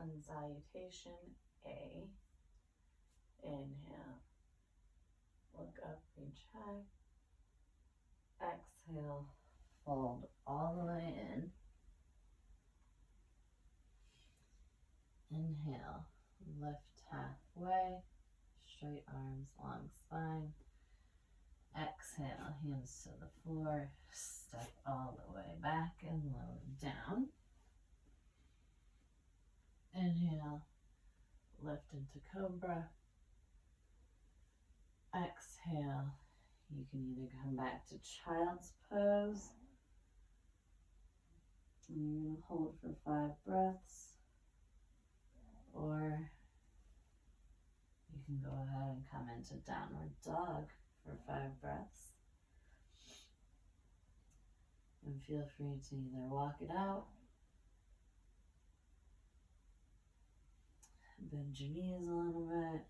Sun salutation, A. Inhale, look up, reach high. Exhale, fold all the way in. Inhale, lift halfway, straight arms, long spine. Exhale, hands to the floor, step all the way back and lower down. Inhale, lift into cobra. Exhale, you can either come back to child's pose, and you're going to hold for 5 breaths, or you can go ahead and come into downward dog for 5 breaths. And feel free to either walk it out, bend your knees a little bit,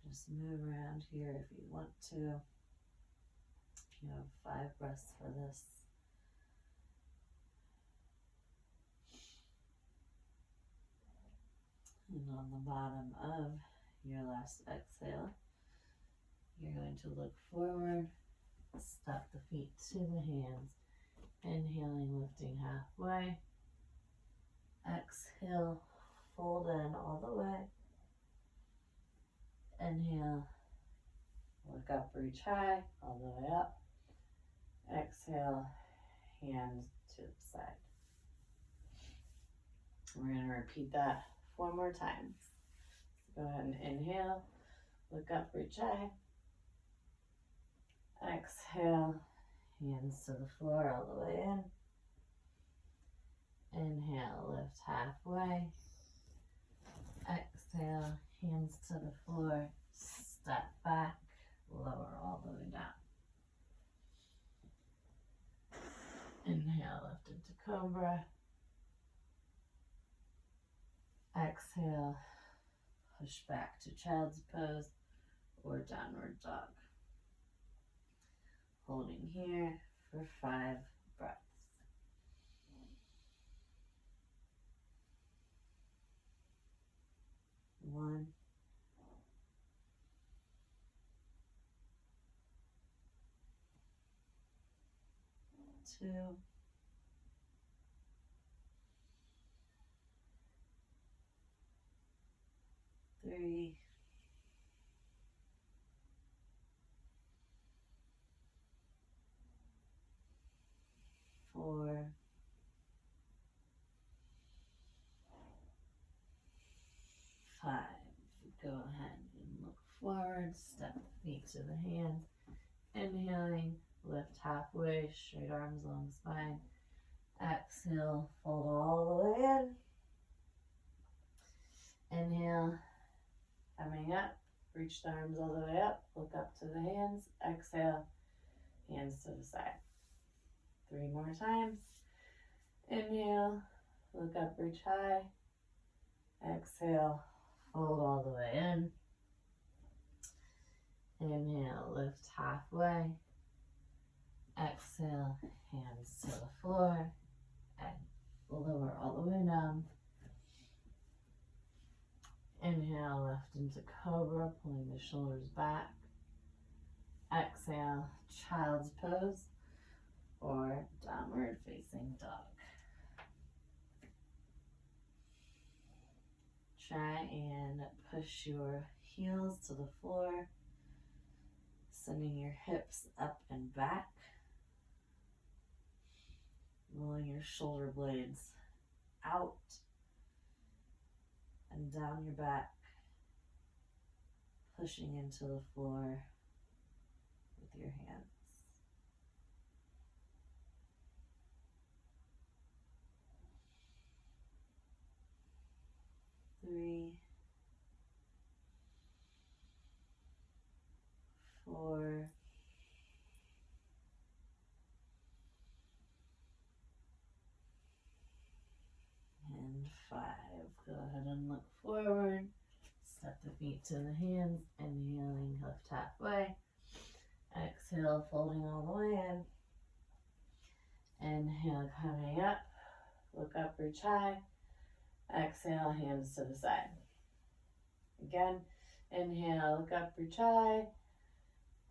just move around here if you want to. You have 5 breaths for this. And on the bottom of your last exhale, you're going to look forward, step the feet to the hands, inhaling, lifting halfway. Exhale, fold in all the way. Inhale, look up, reach high, all the way up. Exhale, hands to the side. We're going to repeat that 4 more times. So go ahead and inhale, look up, reach high. Exhale, hands to the floor all the way in. Inhale, lift halfway. Exhale, hands to the floor, step back, lower all the way down. Inhale, lift into cobra. Exhale, push back to child's pose or downward dog. Holding here for 5 breaths. 1, 2, 3, 4, 5. Go ahead and look forward, step the feet to the hands. Inhaling, lift halfway, straight arms, long spine. Exhale, fold all the way in. Inhale, coming up, reach the arms all the way up, look up to the hands. Exhale, hands to the side. 3 more times. Inhale, look up, reach high. Exhale, fold all the way in. Inhale, lift halfway. Exhale, hands to the floor and lower all the way down. Inhale, lift into cobra, pulling the shoulders back. Exhale, child's pose or downward facing dog. Try and push your heels to the floor, sending your hips up and back, rolling your shoulder blades out and down your back, pushing into the floor with your hands. 3, 4, 5. Go ahead and look forward. Step the feet to the hands. Inhaling, lift halfway. Exhale, folding all the way in. Inhale, coming up. Look up, reach high. Exhale, hands to the side. Again, inhale, look up, reach high.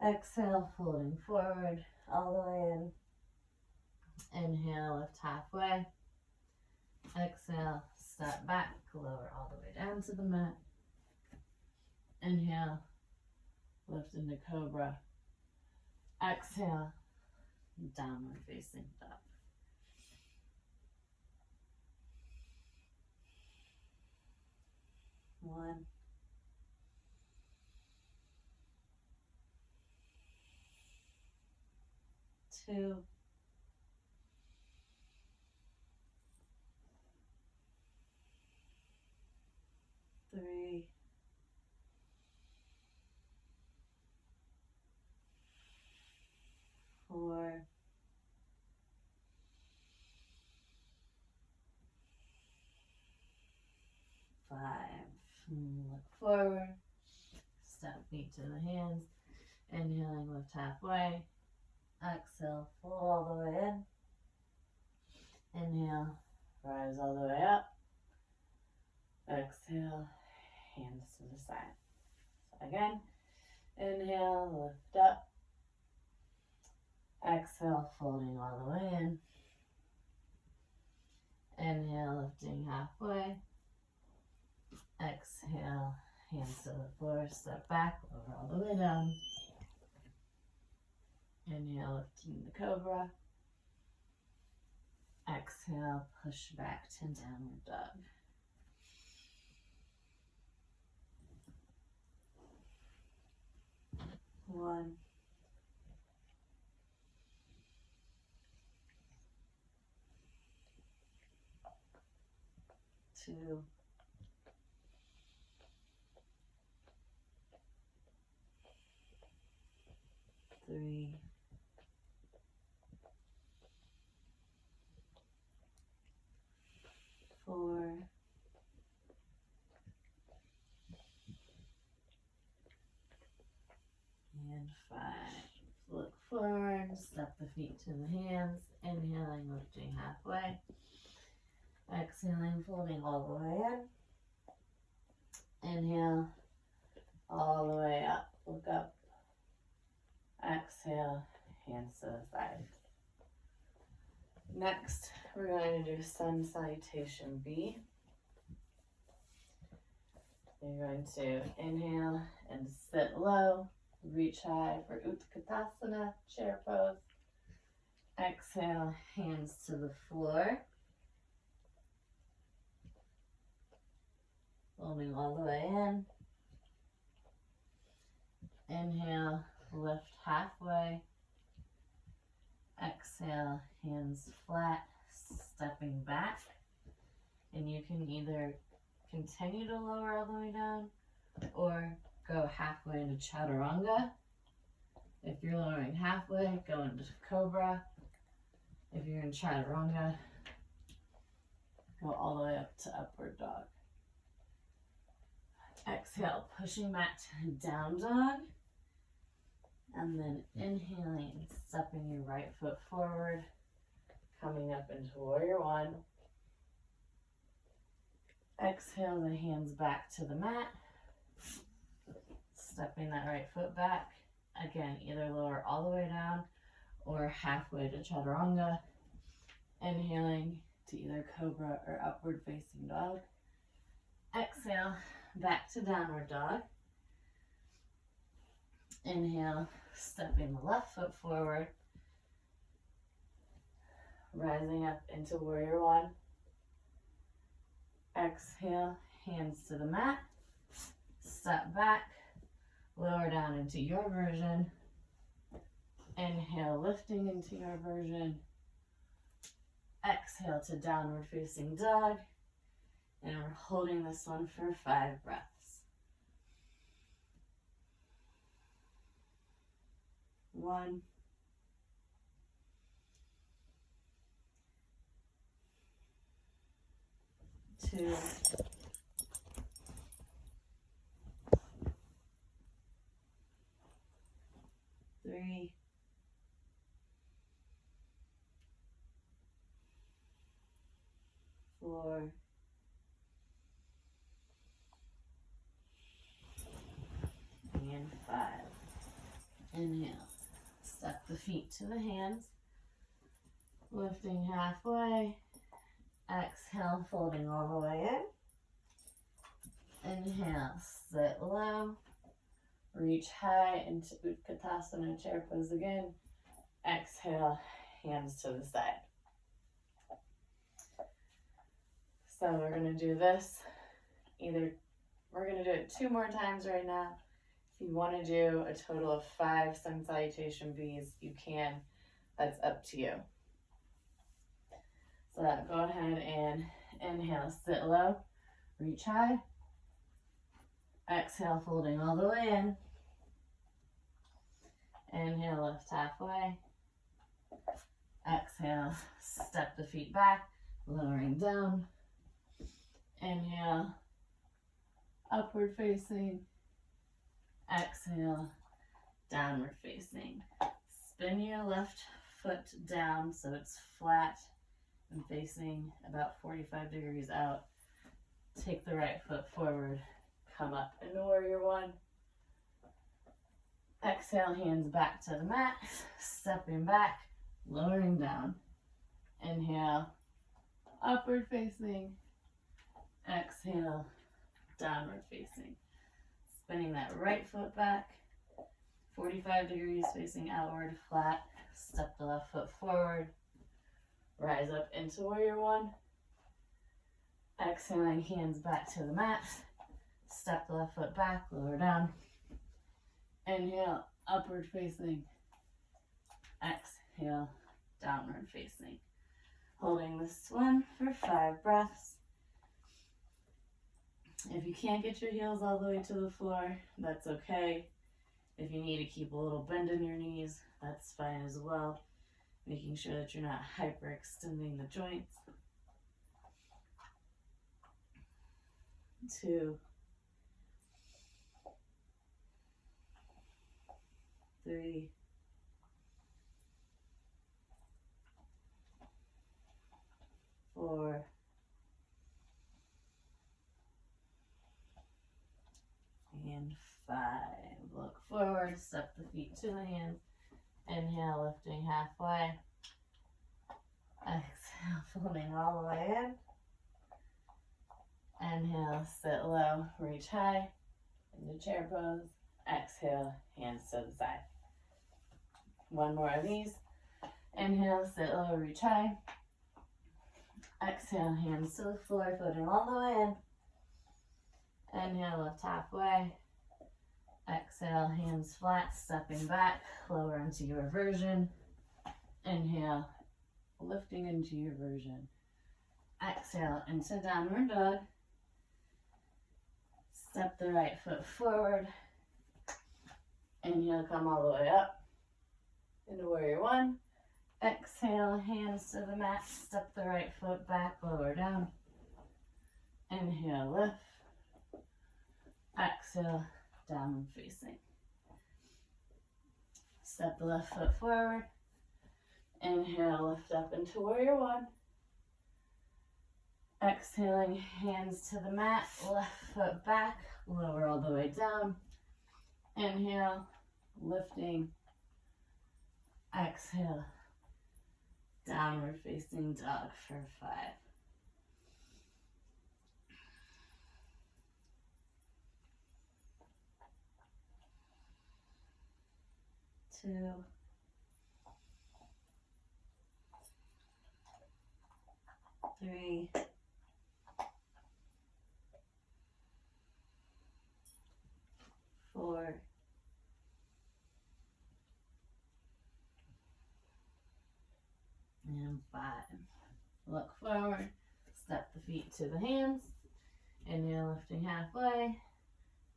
Exhale, folding forward, all the way in. Inhale, lift halfway. Exhale, step back, lower all the way down to the mat. Inhale, lift into cobra. Exhale, downward facing dog. One. Two. Three. 4. 5. Look forward. Step feet to the hands. Inhaling, lift halfway. Exhale, fold all the way in. Inhale, rise all the way up. Exhale, hands to the side. So again, inhale, lift up. Exhale, folding all the way in. Inhale, lifting halfway. Exhale, hands to the floor, step back, lower all the way down. Inhale, lifting the cobra. Exhale, push back to downward dog. One. 2. 3. 4. And 5. Look forward, step the feet to the hands, inhaling, lifting halfway. Exhaling, folding all the way in. Inhale, all the way up, look up. Exhale, hands to the side. Next, we're going to do Sun Salutation B. You're going to inhale and sit low, reach high for Utkatasana, chair pose. Exhale, hands to the floor. Folding all the way in. Inhale, lift halfway. Exhale, hands flat, stepping back. And you can either continue to lower all the way down or go halfway into Chaturanga. If you're lowering halfway, go into Cobra. If you're in Chaturanga, go all the way up to Upward Dog. Exhale, pushing back to Down Dog. And then inhaling, stepping your right foot forward, coming up into Warrior One. Exhale the hands back to the mat, stepping that right foot back. Again, either lower all the way down or halfway to Chaturanga. Inhaling to either Cobra or Upward Facing Dog. Exhale, back to Downward Dog. Inhale, stepping the left foot forward, rising up into Warrior One. Exhale, hands to the mat, step back, lower down into your version. Inhale, lifting into your version. Exhale to Downward Facing Dog. And we're holding this one for 5 breaths. 1. 2. 3. 4. Inhale. Step the feet to the hands. Lifting halfway. Exhale, folding all the way in. Inhale, sit low. Reach high into Utkatasana, chair pose again. Exhale, hands to the side. So we're going to do this. We're going to do it 2 more times right now. If you want to do a total of 5 sun salutation V's, you can. That's up to you. So go ahead and inhale, sit low, reach high. Exhale, folding all the way in. Inhale, lift halfway. Exhale, step the feet back, lowering down. Inhale, upward facing. Exhale, downward facing. Spin your left foot down so it's flat and facing about 45 degrees out. Take the right foot forward, come up into warrior one. Exhale, hands back to the mat, stepping back, lowering down. Inhale, upward facing. Exhale, downward facing. Spinning that right foot back, 45 degrees facing outward, flat. Step the left foot forward. Rise up into warrior one. Exhaling, hands back to the mat. Step the left foot back, lower down. Inhale, upward facing. Exhale, downward facing. Holding this one for 5 breaths. If you can't get your heels all the way to the floor, that's okay. If you need to keep a little bend in your knees, that's fine as well. Making sure that you're not hyperextending the joints. 2, 3, 4, and 5. Look forward, step the feet to the hands. Inhale, lifting halfway. Exhale, folding all the way in. Inhale, sit low, reach high into chair pose. Exhale, hands to the side. 1 more of these. Inhale, sit low, reach high. Exhale, hands to the floor, floating all the way in. Inhale, lift halfway. Exhale, hands flat, stepping back, lower into your version. Inhale, lifting into your version. Exhale, into downward dog. Step the right foot forward. Inhale, come all the way up into warrior one. Exhale, hands to the mat, step the right foot back, lower down. Inhale, lift. Exhale, downward facing. Step the left foot forward. Inhale, lift up into warrior one. Exhaling, hands to the mat, left foot back, lower all the way down. Inhale, lifting. Exhale, downward facing dog for 5. 2, 3, 4, and 5. Look forward, step the feet to the hands. Inhale, lifting halfway.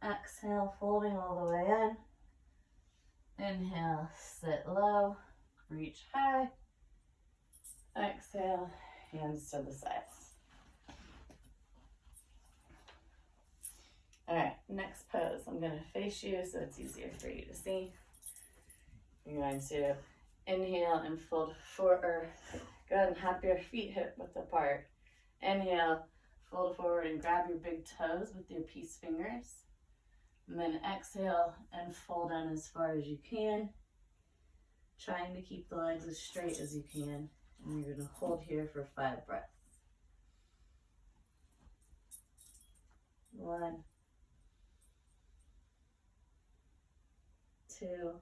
Exhale, folding all the way in. Inhale, sit low, reach high. Exhale, hands to the sides. All right, next pose. I'm going to face you so it's easier for you to see. You're going to inhale and fold forward. Go ahead and have your feet hip width apart. Inhale, fold forward and grab your big toes with your peace fingers. And then exhale and fold in as far as you can, trying to keep the legs as straight as you can. And you're going to hold here for 5 breaths. 1, 2,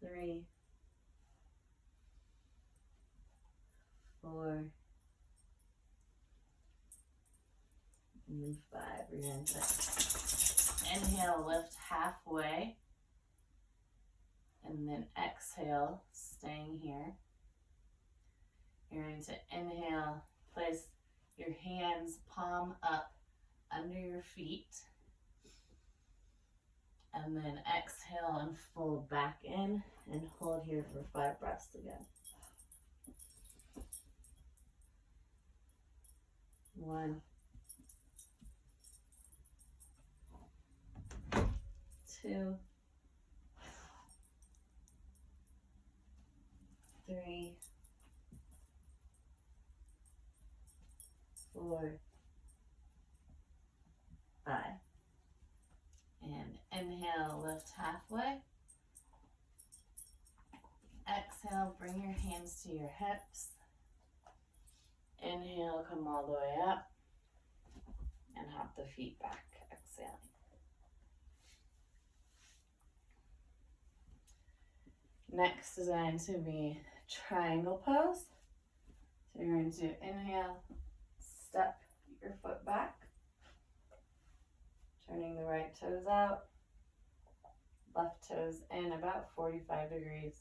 3, 4, and 5. We're going to inhale, lift halfway, and then exhale, staying here. You're going to inhale, place your hands palm up under your feet, and then exhale and fold back in and hold here for 5 breaths again. 1, 2, 3, 4, 5. And inhale, lift halfway. Exhale, bring your hands to your hips. Inhale, come all the way up. And hop the feet back, exhaling. Next is going to be triangle pose. So you're going to inhale, step your foot back, turning the right toes out, left toes in about 45 degrees.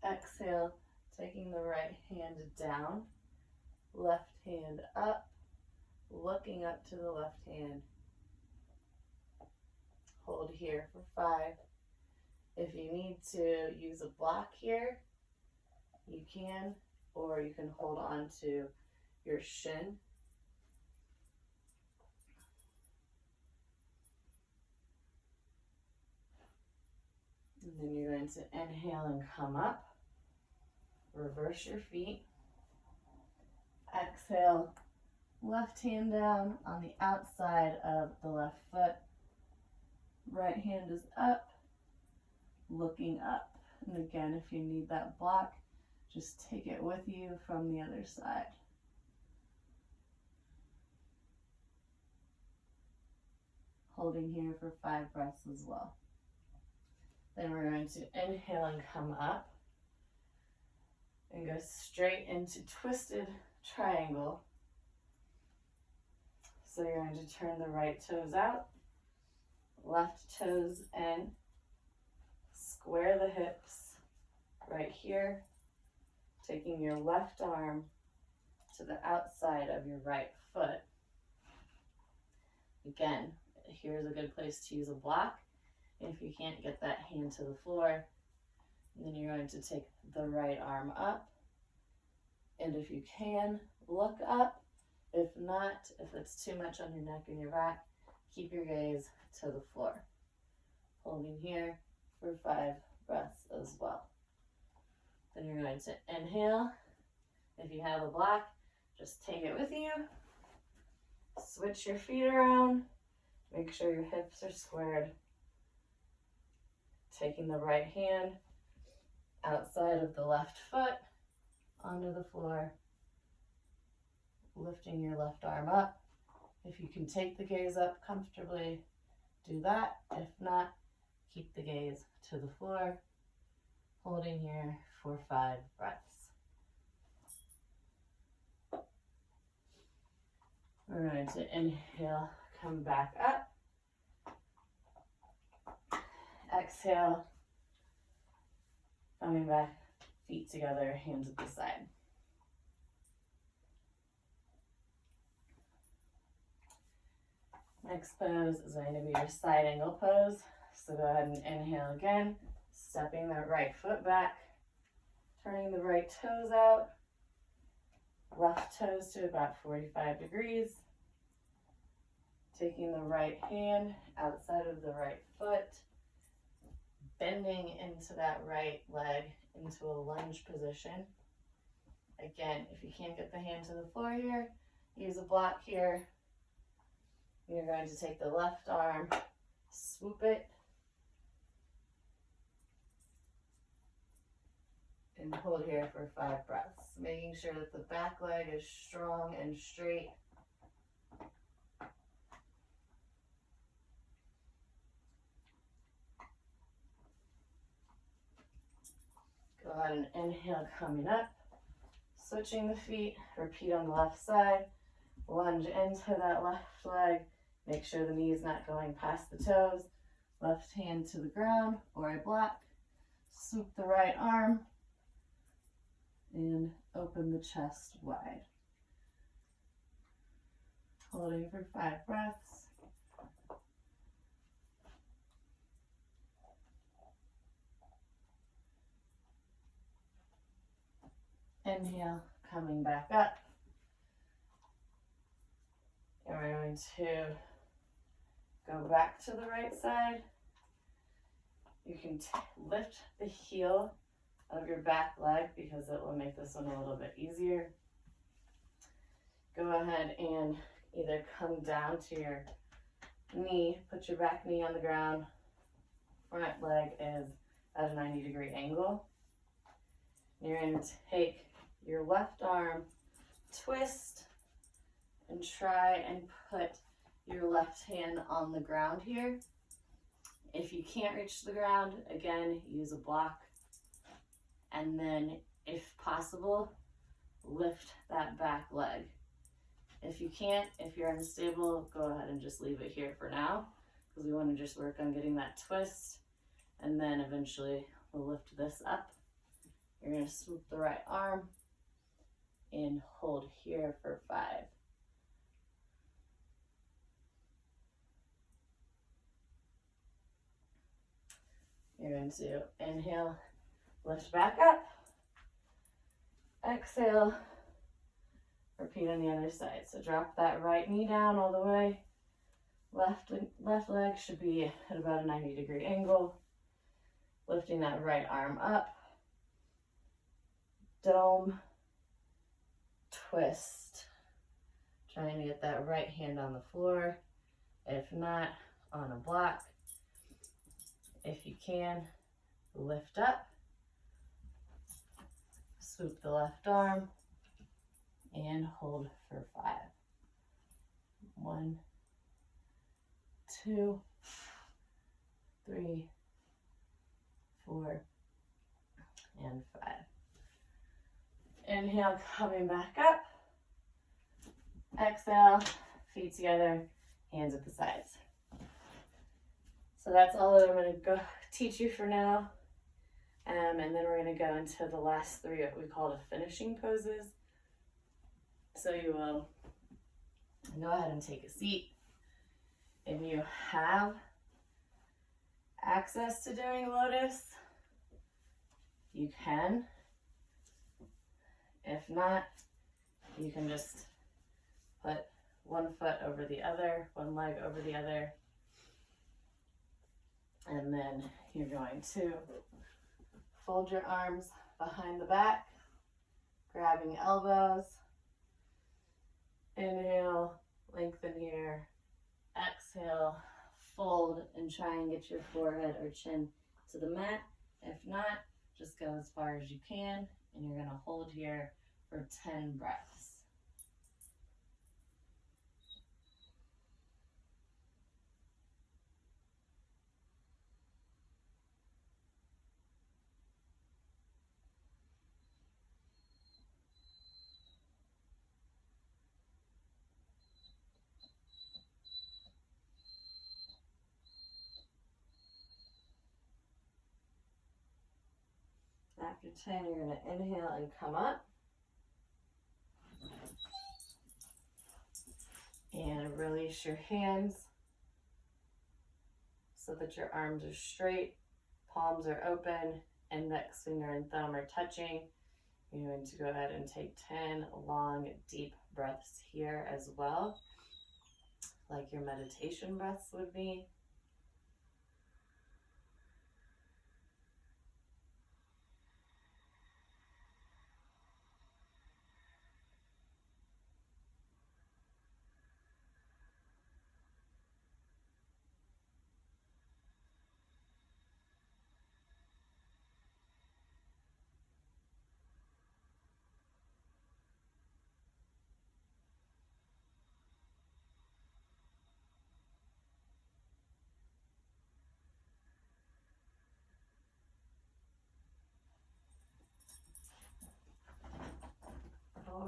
Exhale, taking the right hand down, left hand up, looking up to the left hand. Hold here for 5. If you need to use a block here, you can, or you can hold on to your shin. And then you're going to inhale and come up. Reverse your feet. Exhale, left hand down on the outside of the left foot. Right hand is up, looking up. And again, if you need that block, just take it with you from the other side. Holding here for 5 breaths as well. Then we're going to inhale and come up and go straight into twisted triangle. So you're going to turn the right toes out, left toes in, square the hips right here, taking your left arm to the outside of your right foot. Again, here's a good place to use a block. If you can't get that hand to the floor, then you're going to take the right arm up. And if you can, look up. If not, if it's too much on your neck and your back, keep your gaze to the floor. Holding here for 5 breaths as well. Then you're going to inhale. If you have a block, just take it with you. Switch your feet around. Make sure your hips are squared. Taking the right hand outside of the left foot onto the floor. Lifting your left arm up. If you can take the gaze up comfortably, do that. If not, keep the gaze to the floor. Holding here for 5 breaths. We're going to inhale, come back up. Exhale, coming back, feet together, hands at the side. Next pose is going to be your side angle pose. So go ahead and inhale again, stepping that right foot back, turning the right toes out, left toes to about 45 degrees, taking the right hand outside of the right foot, bending into that right leg into a lunge position. Again, if you can't get the hand to the floor here, use a block here. You're going to take the left arm, swoop it, and hold here for 5 breaths, making sure that the back leg is strong and straight. Go ahead and inhale, coming up, switching the feet, repeat on the left side, lunge into that left leg, make sure the knee is not going past the toes, left hand to the ground or a block, swoop the right arm, and open the chest wide. Holding for 5 breaths. Inhale, coming back up. And we're going to go back to the right side. You can lift the heel of your back leg because it will make this one a little bit easier. Go ahead and either come down to your knee, put your back knee on the ground, front leg is at a 90-degree angle. You're going to take your left arm, twist, and try and put your left hand on the ground here. If you can't reach the ground, again, use a block. And then, if possible, lift that back leg. If you can't, if you're unstable, go ahead and just leave it here for now, because we want to just work on getting that twist, and then eventually we'll lift this up. You're going to swoop the right arm and hold here for 5. You're going to inhale, lift back up, exhale, repeat on the other side. So drop that right knee down all the way. Left leg should be at about a 90-degree angle. Lifting that right arm up. Dome, twist. Trying to get that right hand on the floor. If not, on a block. If you can, lift up. Swoop the left arm and hold for 5. 1, 2, 3, 4, and 5. Inhale, coming back up. Exhale, feet together, hands at the sides. So that's all that I'm going to go teach you for now. And then we're going to go into the last 3, what we call the finishing poses. So you will go ahead and take a seat. If you have access to doing lotus, you can. If not, you can just put one foot over the other, one leg over the other, and then you're going to fold your arms behind the back, grabbing elbows. Inhale, lengthen here. Exhale, fold, and try and get your forehead or chin to the mat. If not, just go as far as you can, and you're going to hold here for 10 breaths. After 10, you're going to inhale and come up. And release your hands so that your arms are straight, palms are open, index finger and thumb are touching. You're going to go ahead and take 10 long, deep breaths here as well, like your meditation breaths would be.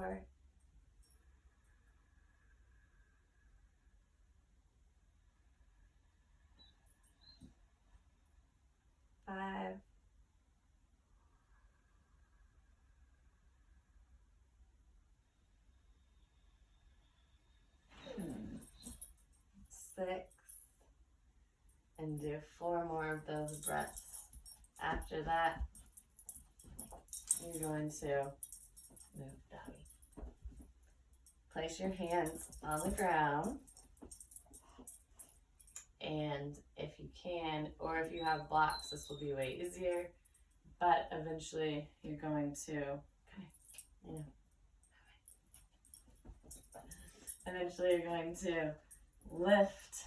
4, 5, 6, and do 4 more of those breaths. After that, you're going to move doggy. Place your hands on the ground, and if you can, or if you have blocks, this will be way easier, but eventually you're going to, eventually you're going to lift.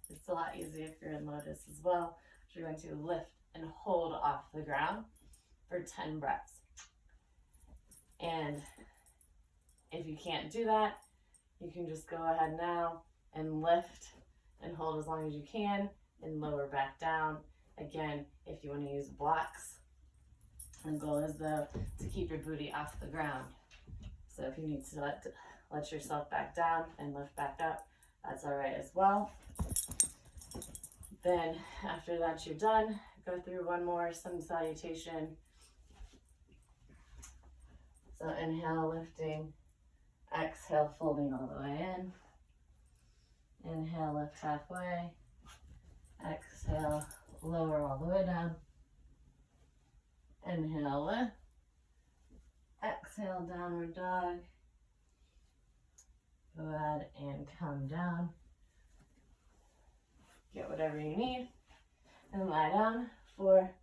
It's a lot easier if you're in lotus as well. You're going to lift and hold off the ground for 10 breaths. And if you can't do that, you can just go ahead now and lift and hold as long as you can and lower back down. Again, if you want to use blocks, the goal is though to keep your booty off the ground. So if you need to let yourself back down and lift back up, that's all right as well. Then after that you're done, go through one more sun salutation. So inhale, lifting, exhale, folding all the way in. Inhale, lift halfway. Exhale, lower all the way down. Inhale, lift. Exhale, downward dog. Go ahead and come down. Get whatever you need and lie down for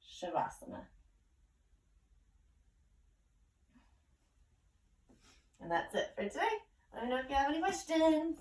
Shavasana. And that's it for today. Let me know if you have any questions.